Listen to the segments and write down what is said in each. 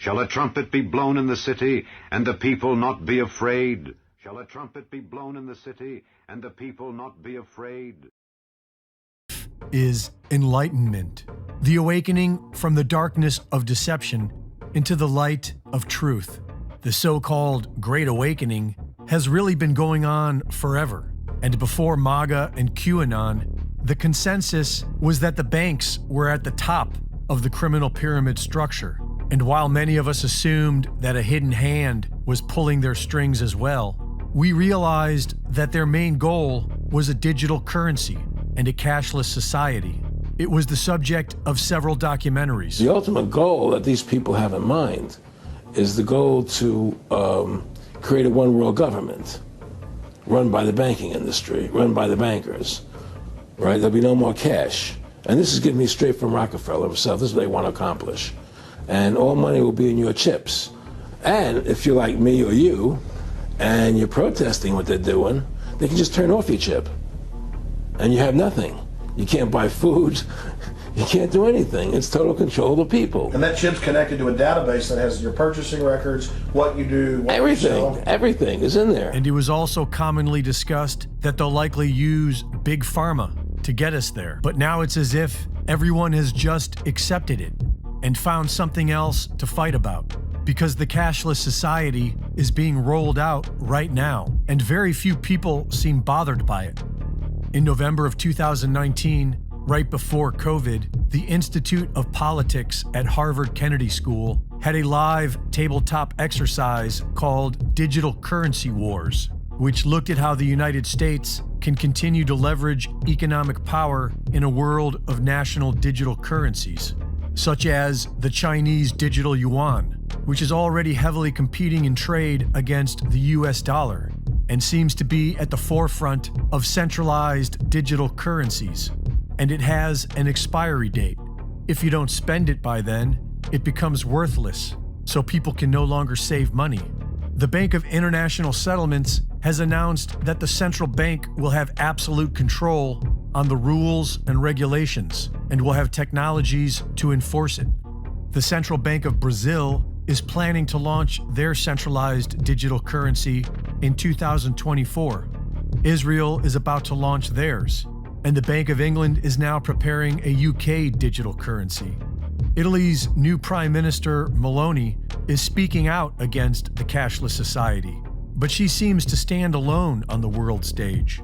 Shall a trumpet be blown in the city, and the people not be afraid? Shall a trumpet be blown in the city, and the people not be afraid? Is enlightenment, the awakening from the darkness of deception into the light of truth. The so-called Great Awakening has really been going on forever. And before MAGA and QAnon, the consensus was that the banks were at the top of the criminal pyramid structure. And while many of us assumed that a hidden hand was pulling their strings as well, we realized that their main goal was a digital currency and a cashless society. It was the subject of several documentaries. The ultimate goal that these people have in mind is the goal to create a one-world government run by the banking industry, run by the bankers, right? There'll be no more cash. And this is getting me straight from Rockefeller himself. This is what they want to accomplish. And all money will be in your chips. And if you're like me or you, and you're protesting what they're doing, they can just turn off your chip. And you have nothing. You can't buy food. You can't do anything. It's total control of the people. And that chip's connected to a database that has your purchasing records, what you do, what you sell. Everything is in there. And it was also commonly discussed that they'll likely use Big Pharma to get us there. But now it's as if everyone has just accepted it and found something else to fight about. Because the cashless society is being rolled out right now, and very few people seem bothered by it. In November of 2019, right before COVID, the Institute of Politics at Harvard Kennedy School had a live tabletop exercise called Digital Currency Wars, which looked at how the United States can continue to leverage economic power in a world of national digital currencies, such as the Chinese digital yuan, which is already heavily competing in trade against the US dollar and seems to be at the forefront of centralized digital currencies. And it has an expiry date. If you don't spend it by then, it becomes worthless, so people can no longer save money. The Bank of International Settlements has announced that the central bank will have absolute control on the rules and regulations and will have technologies to enforce it. The Central Bank of Brazil is planning to launch their centralized digital currency in 2024. Israel is about to launch theirs, and the Bank of England is now preparing a UK digital currency. Italy's new Prime Minister, Meloni, is speaking out against the cashless society, but she seems to stand alone on the world stage.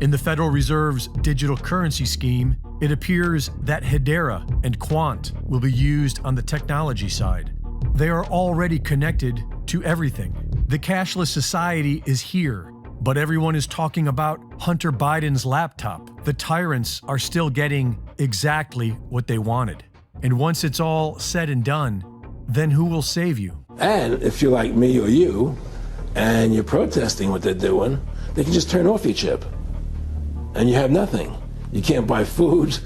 In the Federal Reserve's digital currency scheme, it appears that Hedera and Quant will be used on the technology side. They are already connected to everything. The cashless society is here, but everyone is talking about Hunter Biden's laptop. The tyrants are still getting exactly what they wanted. And once it's all said and done, then who will save you? And if you're like me or you, and you're protesting what they're doing, they can just turn off your chip. And you have nothing. You can't buy food.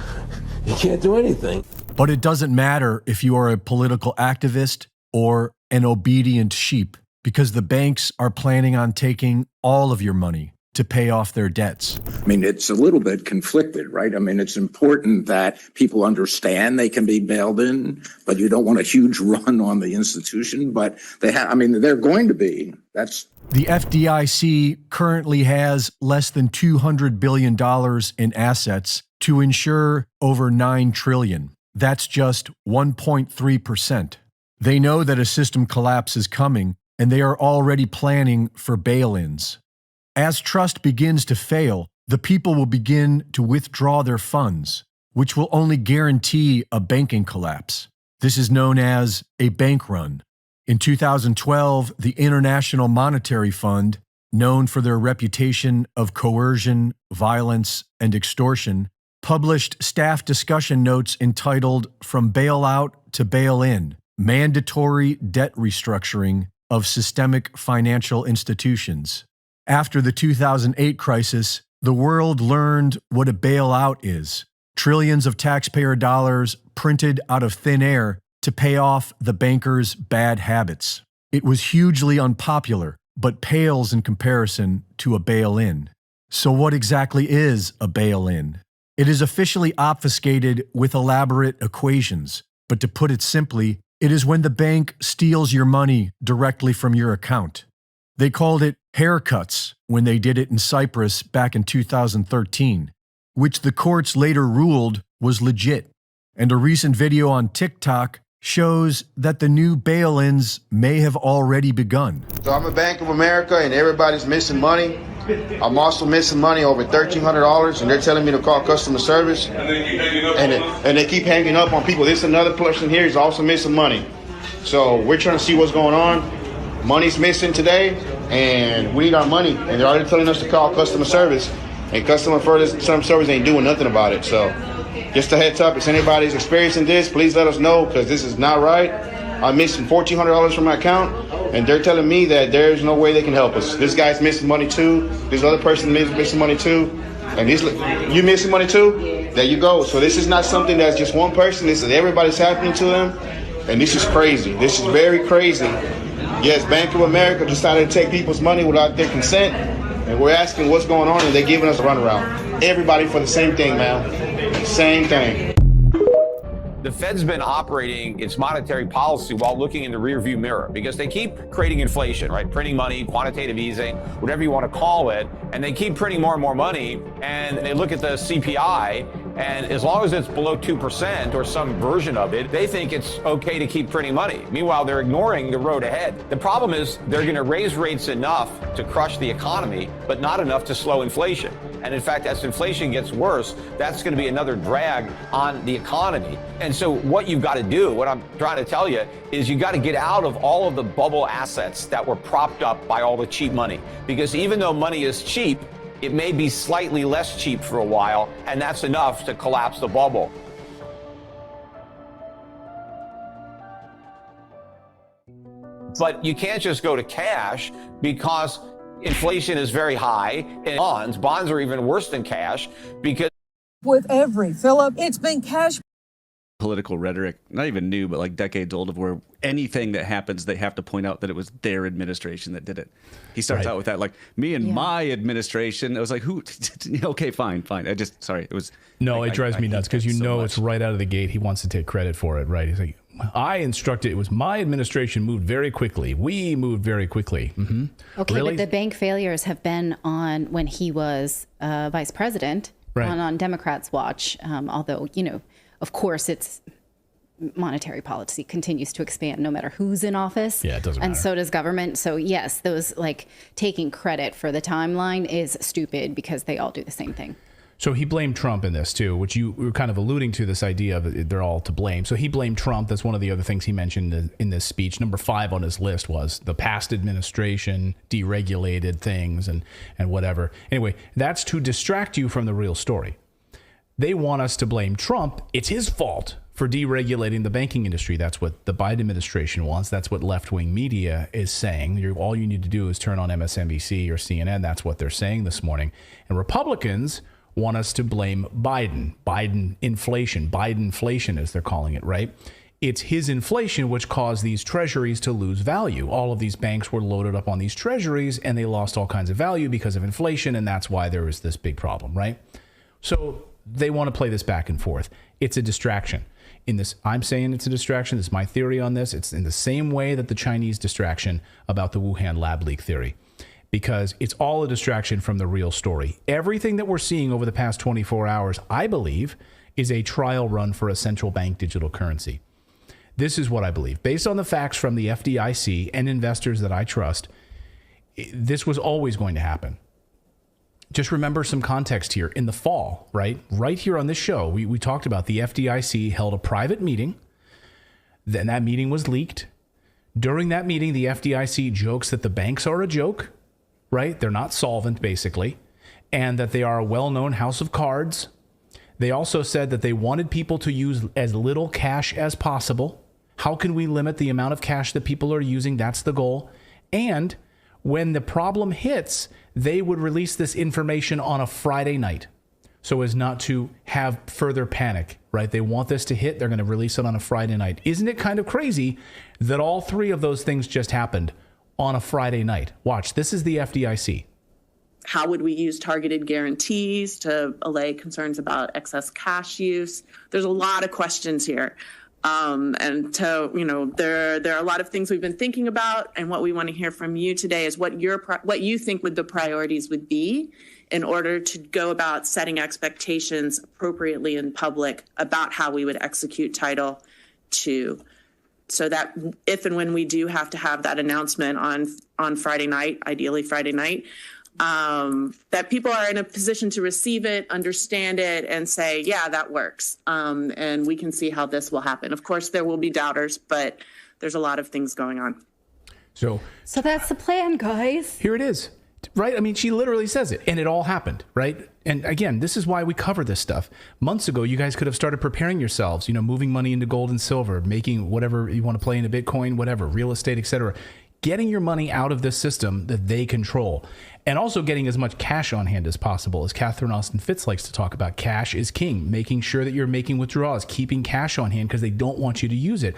You can't do anything. But it doesn't matter if you are a political activist or an obedient sheep, because the banks are planning on taking all of your money to pay off their debts. I mean, it's a little bit conflicted, right? I mean, it's important that people understand they can be bailed in, but you don't want a huge run on the institution. But they're going to be. The FDIC currently has less than $200 billion in assets to insure over $9 trillion. That's just 1.3%. They know that a system collapse is coming, and they are already planning for bail-ins. As trust begins to fail, the people will begin to withdraw their funds, which will only guarantee a banking collapse. This is known as a bank run. In 2012, the International Monetary Fund, known for their reputation of coercion, violence, and extortion, published staff discussion notes entitled From Bailout to Bail-In: Mandatory Debt Restructuring of Systemic Financial Institutions. After the 2008 crisis, the world learned what a bailout is: trillions of taxpayer dollars printed out of thin air to pay off the bankers' bad habits. It was hugely unpopular, but pales in comparison to a bail-in. So what exactly is a bail-in? It is officially obfuscated with elaborate equations, but to put it simply, It is when the bank steals your money directly from your account. They called it haircuts when they did it in Cyprus back in 2013, which the courts later ruled was legit. And a recent video on TikTok shows that the new bail-ins may have already begun. So I'm a Bank of America and everybody's missing money. I'm also missing money over $1,300 and they're telling me to call customer service. And they keep hanging up on people. This another person here is also missing money. So we're trying to see what's going on. Money's missing today and we need our money. And they're already telling us to call customer service. And customer service ain't doing nothing about it. So just a heads up, if anybody's experiencing this, please let us know because this is not right. I'm missing $1,400 from my account, and they're telling me that there's no way they can help us. This guy's missing money too. This other person is missing money too. And you missing money too? There you go. So this is not something that's just one person. This is everybody's happening to them. And this is crazy. This is very crazy. Yes, Bank of America decided to take people's money without their consent. And we're asking what's going on, and they're giving us a runaround. Everybody for the same thing, man. Same thing. The Fed's been operating its monetary policy while looking in the rearview mirror because they keep creating inflation, right? Printing money, quantitative easing, whatever you want to call it. And they keep printing more and more money. And they look at the CPI. And as long as it's below 2% or some version of it, they think it's okay to keep printing money. Meanwhile, they're ignoring the road ahead. The problem is they're going to raise rates enough to crush the economy, but not enough to slow inflation. And in fact, as inflation gets worse, that's going to be another drag on the economy. And so what you've got to do, what I'm trying to tell you, is you got to get out of all of the bubble assets that were propped up by all the cheap money. Because even though money is cheap, it may be slightly less cheap for a while, and that's enough to collapse the bubble. But you can't just go to cash because inflation is very high, and bonds are even worse than cash because with every Philip, it's been cash. Political rhetoric, not even new, but like decades old, of where anything that happens, they have to point out that it was their administration that did it. He starts out with that, like, me and my administration. I was like, who? Okay, fine. It was. No, it drives me nuts because it's right out of the gate. He wants to take credit for it, right? He's like, I instructed, it was my administration moved very quickly. We moved very quickly. Mm-hmm. Okay, really? But the bank failures have been on when he was vice president, on Democrats' watch, although, of course, it's monetary policy continues to expand no matter who's in office. Yeah, it doesn't matter. And so does government. So yes, those taking credit for the timeline is stupid because they all do the same thing. So he blamed Trump in this too, which you were kind of alluding to, this idea of they're all to blame. So he blamed Trump. That's one of the other things he mentioned in this speech. Number 5 on his list was the past administration deregulated things and whatever. Anyway, that's to distract you from the real story. They want us to blame Trump. It's his fault for deregulating the banking industry. That's what the Biden administration wants. That's what left-wing media is saying. All you need to do is turn on MSNBC or CNN. That's what they're saying this morning. And Republicans want us to blame Biden inflation, as they're calling it, right? It's his inflation which caused these treasuries to lose value. All of these banks were loaded up on these treasuries and they lost all kinds of value because of inflation. And that's why there was this big problem, right? So they want to play this back and forth. It's a distraction. I'm saying it's a distraction. This is my theory on this. It's in the same way that the Chinese distraction about the Wuhan lab leak theory, because it's all a distraction from the real story. Everything that we're seeing over the past 24 hours, I believe, is a trial run for a central bank digital currency. This is what I believe. Based on the facts from the FDIC and investors that I trust, this was always going to happen. Just remember some context here. In the fall, right here on this show, we talked about the FDIC held a private meeting. Then that meeting was leaked. During that meeting, the FDIC jokes that the banks are a joke, right? They're not solvent, basically, and that they are a well-known house of cards. They also said that they wanted people to use as little cash as possible. How can we limit the amount of cash that people are using? That's the goal. And when the problem hits, they would release this information on a Friday night so as not to have further panic, right? They want this to hit. They're going to release it on a Friday night. Isn't it kind of crazy that all 3 of those things just happened on a Friday night? Watch, this is the FDIC. How would we use targeted guarantees to allay concerns about excess cash use? There's a lot of questions here. And so, there are a lot of things we've been thinking about, and what we want to hear from you today is what you think the priorities would be in order to go about setting expectations appropriately in public about how we would execute Title II, so that if and when we do have to have that announcement on Friday night, ideally Friday night, that people are in a position to receive it, understand it, and say, yeah, that works. And we can see how this will happen. Of course, there will be doubters, but there's a lot of things going on. So that's the plan, guys. Here it is, right? I mean, she literally says it, and it all happened, right? And again, this is why we cover this stuff. Months ago, you guys could have started preparing yourselves, moving money into gold and silver, making whatever you want to play into Bitcoin, whatever, real estate, etc., getting your money out of this system that they control, and also getting as much cash on hand as possible. As Catherine Austin Fitts likes to talk about, cash is king, making sure that you're making withdrawals, keeping cash on hand because they don't want you to use it.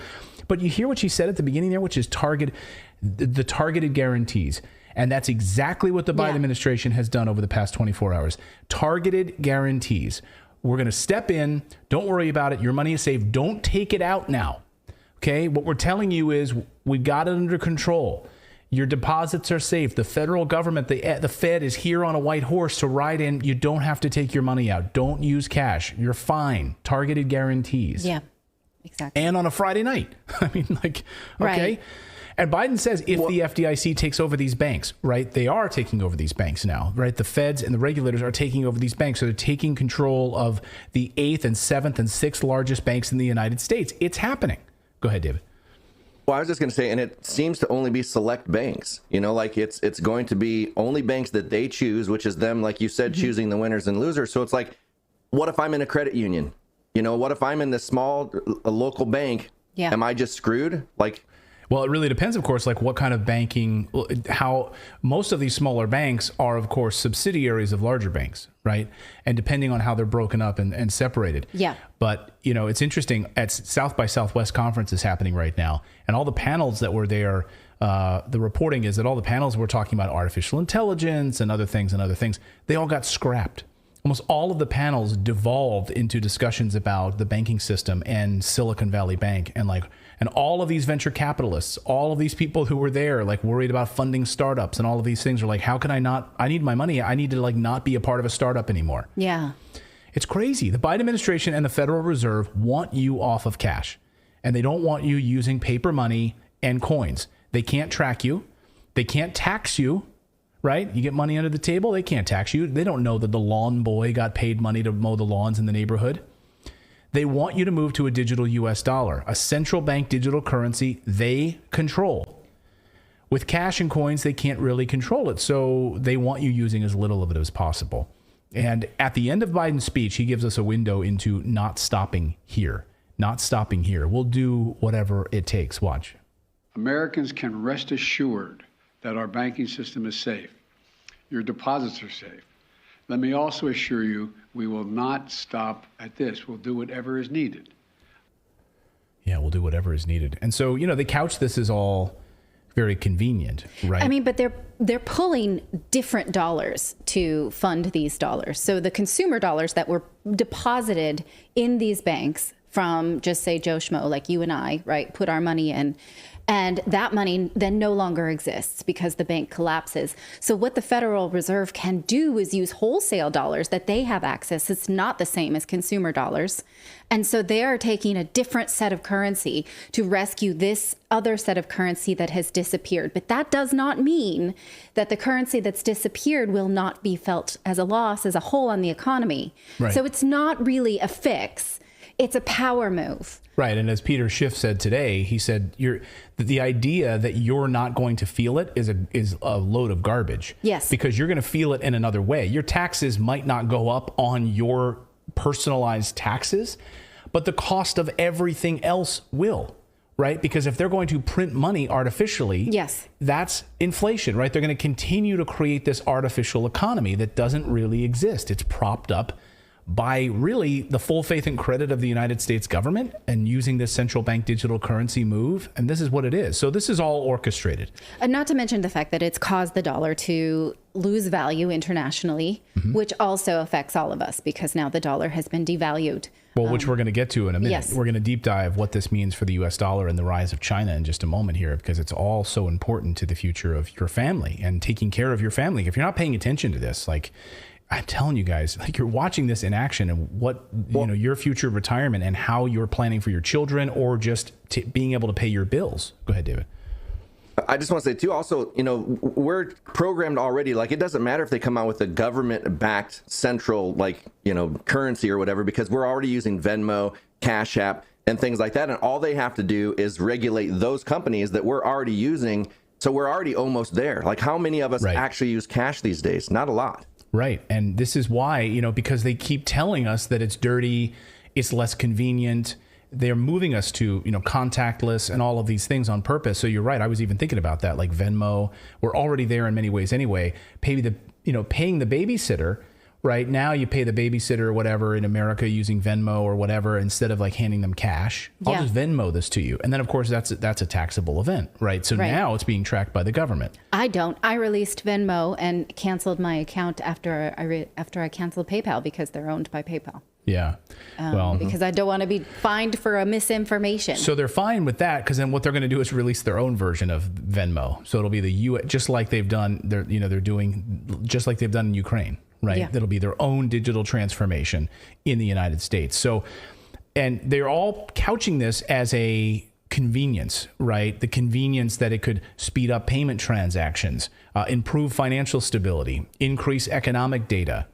But you hear what she said at the beginning there, which is the targeted guarantees. And that's exactly what the Biden administration has done over the past 24 hours. Targeted guarantees. We're going to step in. Don't worry about it. Your money is safe. Don't take it out now. Okay, what we're telling you is we've got it under control. Your deposits are safe. The federal government, the Fed is here on a white horse to ride in. You don't have to take your money out. Don't use cash. You're fine. Targeted guarantees. Yeah, exactly. And on a Friday night. I mean, okay. Right. And Biden says if the FDIC takes over these banks, right? They are taking over these banks now, right? The feds and the regulators are taking over these banks. So they're taking control of the 8th and 7th and 6th largest banks in the United States. It's happening. Go ahead, David. Well, I was just going to say, and it seems to only be select banks, it's going to be only banks that they choose, which is them, like you said, choosing the winners and losers. So it's like, what if I'm in a credit union? What if I'm in this small local bank? Yeah. Am I just screwed? Well, it really depends, of course, what kind of banking, how most of these smaller banks are, of course, subsidiaries of larger banks, right? And depending on how they're broken up and separated. Yeah. But, it's interesting. At South by Southwest conference is happening right now. And all the panels that were there, the reporting is that all the panels were talking about artificial intelligence and other things. They all got scrapped. Almost all of the panels devolved into discussions about the banking system and Silicon Valley Bank and all of these venture capitalists, all of these people who were there, worried about funding startups and all of these things are how can I need my money. I need to not be a part of a startup anymore. Yeah. It's crazy. The Biden administration and the Federal Reserve want you off of cash, and they don't want you using paper money and coins. They can't track you. They can't tax you. Right? You get money under the table, they can't tax you. They don't know that the lawn boy got paid money to mow the lawns in the neighborhood. They want you to move to a digital US dollar, a central bank digital currency they control. With cash and coins, they can't really control it. So they want you using as little of it as possible. And at the end of Biden's speech, he gives us a window into not stopping here. Not stopping here. We'll do whatever it takes. Watch. Americans can rest assured that our banking system is safe. Your deposits are safe. Let me also assure you, we will not stop at this. We'll do whatever is needed. Yeah, we'll do whatever is needed. And so, they couch this as all very convenient, right? I mean, but they're pulling different dollars to fund these dollars. So the consumer dollars that were deposited in these banks from just say Joe Schmo, like you and I, right, put our money in. And that money then no longer exists because the bank collapses. So what the Federal Reserve can do is use wholesale dollars that they have access. It's not the same as consumer dollars. And so they are taking a different set of currency to rescue this other set of currency that has disappeared. But that does not mean that the currency that's disappeared will not be felt as a loss, as a hole on the economy. Right. So it's not really a fix. It's a power move. Right. And as Peter Schiff said today, he said the idea that you're not going to feel it is a load of garbage. Yes. Because you're going to feel it in another way. Your taxes might not go up on your personalized taxes, but the cost of everything else will. Right? Because if they're going to print money artificially, yes, that's inflation, right? They're going to continue to create this artificial economy that doesn't really exist. It's propped up by really the full faith and credit of the United States government and using this central bank digital currency move. And this is what it is. So this is all orchestrated. And not to mention the fact that it's caused the dollar to lose value internationally, which also affects all of us because now the dollar has been devalued. Well, which we're going to get to in a minute. Yes. We're going to deep dive what this means for the U.S. dollar and the rise of China in just a moment here, because it's all so important to the future of your family and taking care of your family. If you're not paying attention to this, like I'm telling you guys, like you're watching this in action and what, you know, your future retirement and how you're planning for your children or just being able to pay your bills. Go ahead, David. I just want to say too, also, you know, we're programmed already. Like, it doesn't matter if they come out with a government-backed central, like, you know, currency or whatever, because we're already using Venmo, Cash App, and things like that. And all they have to do is regulate those companies that we're already using. So we're already almost there. Like, how many of us actually use cash these days? Not a lot. Right. And this is why, you know, because they keep telling us that it's dirty, it's less convenient. They're moving us to, you know, contactless and all of these things on purpose. So you're right. I was even thinking about that, like Venmo. We're already there in many ways anyway. Paying the babysitter, right? Now you pay the babysitter or whatever in America using Venmo or whatever instead of like handing them cash. I'll just Venmo this to you. And then, of course, that's a taxable event, right? So now it's being tracked by the government. I don't. I released Venmo and canceled my account after I canceled PayPal because they're owned by PayPal. Yeah. Because I don't want to be fined for a misinformation. So they're fine with that because then what they're going to do is release their own version of Venmo. So it'll be the just like they've done. They're doing just like they've done in Ukraine, right? Yeah. That'll be their own digital transformation in the United States. So, and they're all couching this as a convenience, right? The convenience that it could speed up payment transactions, improve financial stability, increase economic data.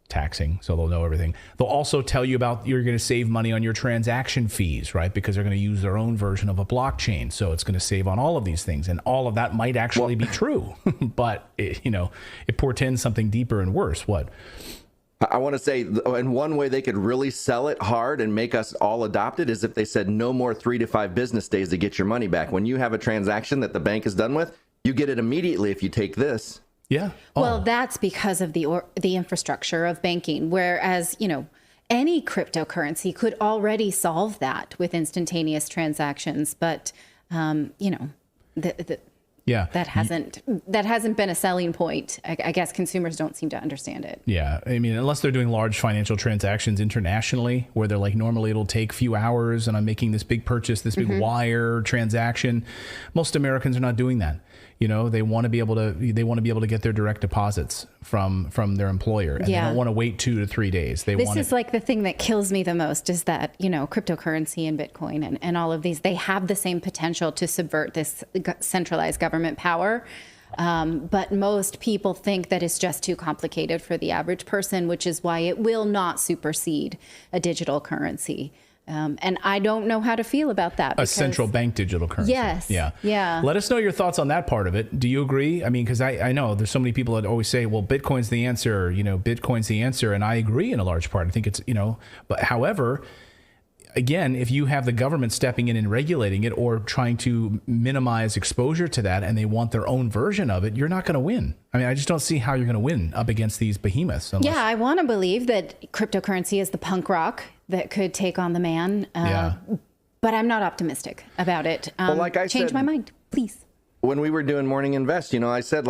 Taxing, so they'll know everything. They'll also tell you about you're going to save money on your transaction fees, right? Because they're going to use their own version of a blockchain. So it's going to save on all of these things. And all of that might actually be true. But, it portends something deeper and worse. What? I want to say, and one way they could really sell it hard and make us all adopt it is if they said no more 3 to 5 business days to get your money back. When you have a transaction that the bank is done with, you get it immediately if you take this. Yeah. Well, that's because of the infrastructure of banking, whereas, any cryptocurrency could already solve that with instantaneous transactions. But, that hasn't been a selling point. I guess consumers don't seem to understand it. Yeah. I mean, unless they're doing large financial transactions internationally where they're like, normally it'll take a few hours and I'm making this big purchase, this big wire transaction. Most Americans are not doing that. They want to be able to get their direct deposits from their employer. And they don't want to wait 2 to 3 days. This is like the thing that kills me the most is that, cryptocurrency and Bitcoin and all of these, they have the same potential to subvert this centralized government power. But most people think that it's just too complicated for the average person, which is why it will not supersede a digital currency. And I don't know how to feel about that. A central bank digital currency. Yes. Yeah. Yeah. Let us know your thoughts on that part of it. Do you agree? I mean, because I know there's so many people that always say, well, Bitcoin's the answer, Bitcoin's the answer. And I agree in a large part. I think it's, but however, again, if you have the government stepping in and regulating it or trying to minimize exposure to that and they want their own version of it, you're not going to win. I mean, I just don't see how you're going to win up against these behemoths. Yeah, I want to believe that cryptocurrency is the punk rock that could take on the man. But I'm not optimistic about it. Well, like I change said, my mind, please. When we were doing Morning Invest, I said,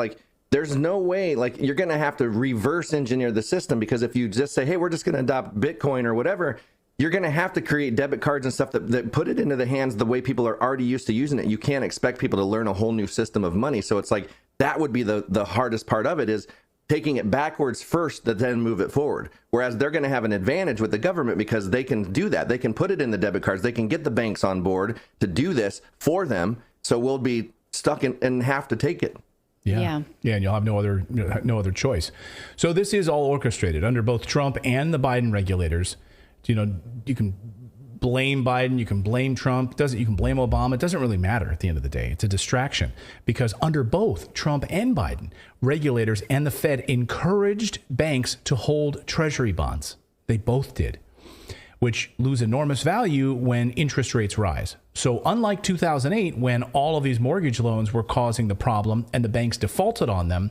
there's no way, you're going to have to reverse engineer the system, because if you just say, hey, we're just going to adopt Bitcoin or whatever, you're going to have to create debit cards and stuff that put it into the hands the way people are already used to using it. You can't expect people to learn a whole new system of money. So it's that would be the hardest part of it, is taking it backwards first to then move it forward. Whereas they're going to have an advantage with the government because they can do that. They can put it in the debit cards. They can get the banks on board to do this for them. So we'll be stuck and have to take it. Yeah. And you'll have no other choice. So this is all orchestrated under both Trump and the Biden regulators. You can blame Biden, you can blame Trump, you can blame Obama. It doesn't really matter at the end of the day. It's a distraction, because under both Trump and Biden, regulators and the Fed encouraged banks to hold treasury bonds. They both did, which lose enormous value when interest rates rise. So unlike 2008, when all of these mortgage loans were causing the problem and the banks defaulted on them,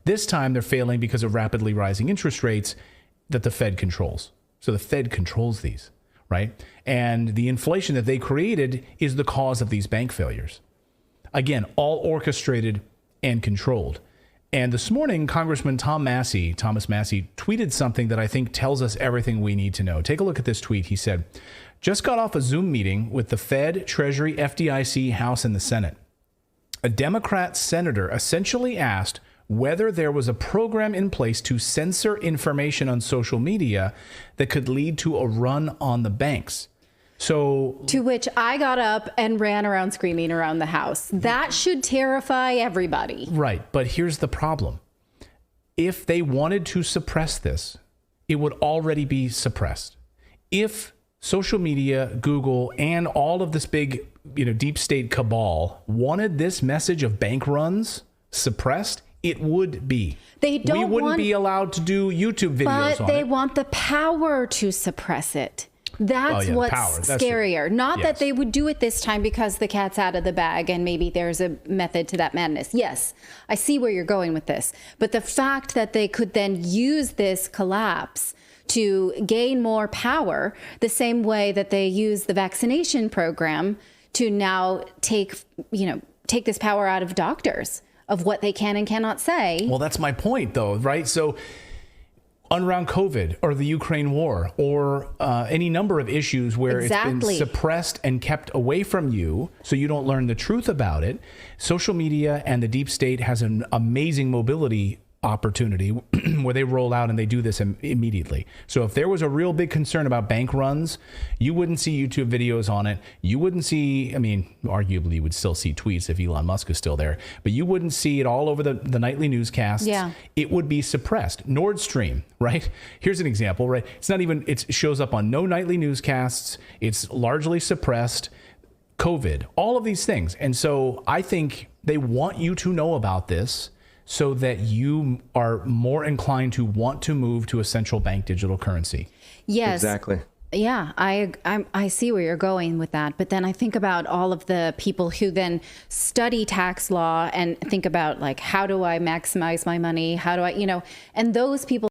this time they're failing because of rapidly rising interest rates. that the Fed controls. So the Fed controls these, right? And the inflation that they created is the cause of these bank failures. Again, all orchestrated and controlled. And this morning, Congressman Thomas Massey, tweeted something that I think tells us everything we need to know. Take a look at this tweet. He said, just got off a Zoom meeting with the Fed, Treasury, FDIC, House, and the Senate. A Democrat senator essentially asked whether there was a program in place to censor information on social media that could lead to a run on the banks. So, to which I got up and ran around screaming around the house. That should terrify everybody. Right. But here's the problem. If they wanted to suppress this, it would already be suppressed. If social media, Google, and all of this big, deep state cabal wanted this message of bank runs suppressed, it would be. We wouldn't be allowed to do YouTube videos on it. But they want the power to suppress it. That's what's scarier. Not that they would do it this time because the cat's out of the bag and maybe there's a method to that madness. Yes, I see where you're going with this. But the fact that they could then use this collapse to gain more power, the same way that they use the vaccination program to now take this power out of doctors of what they can and cannot say. Well, that's my point, though, right? So around COVID or the Ukraine war or any number of issues where it's been suppressed and kept away from you so you don't learn the truth about it, social media and the deep state has an amazing mobility opportunity where they roll out and they do this immediately. So if there was a real big concern about bank runs, you wouldn't see YouTube videos on it. You wouldn't see, arguably you would still see tweets if Elon Musk is still there, but you wouldn't see it all over the nightly newscasts. Yeah. It would be suppressed. Nord Stream, right? Here's an example, right? It shows up on no nightly newscasts. It's largely suppressed. COVID, all of these things. And so I think they want you to know about this so that you are more inclined to want to move to a central bank digital currency. Yes. Exactly. Yeah, I see where you're going with that. But then I think about all of the people who then study tax law and think about, like, how do I maximize my money? How do I, and those people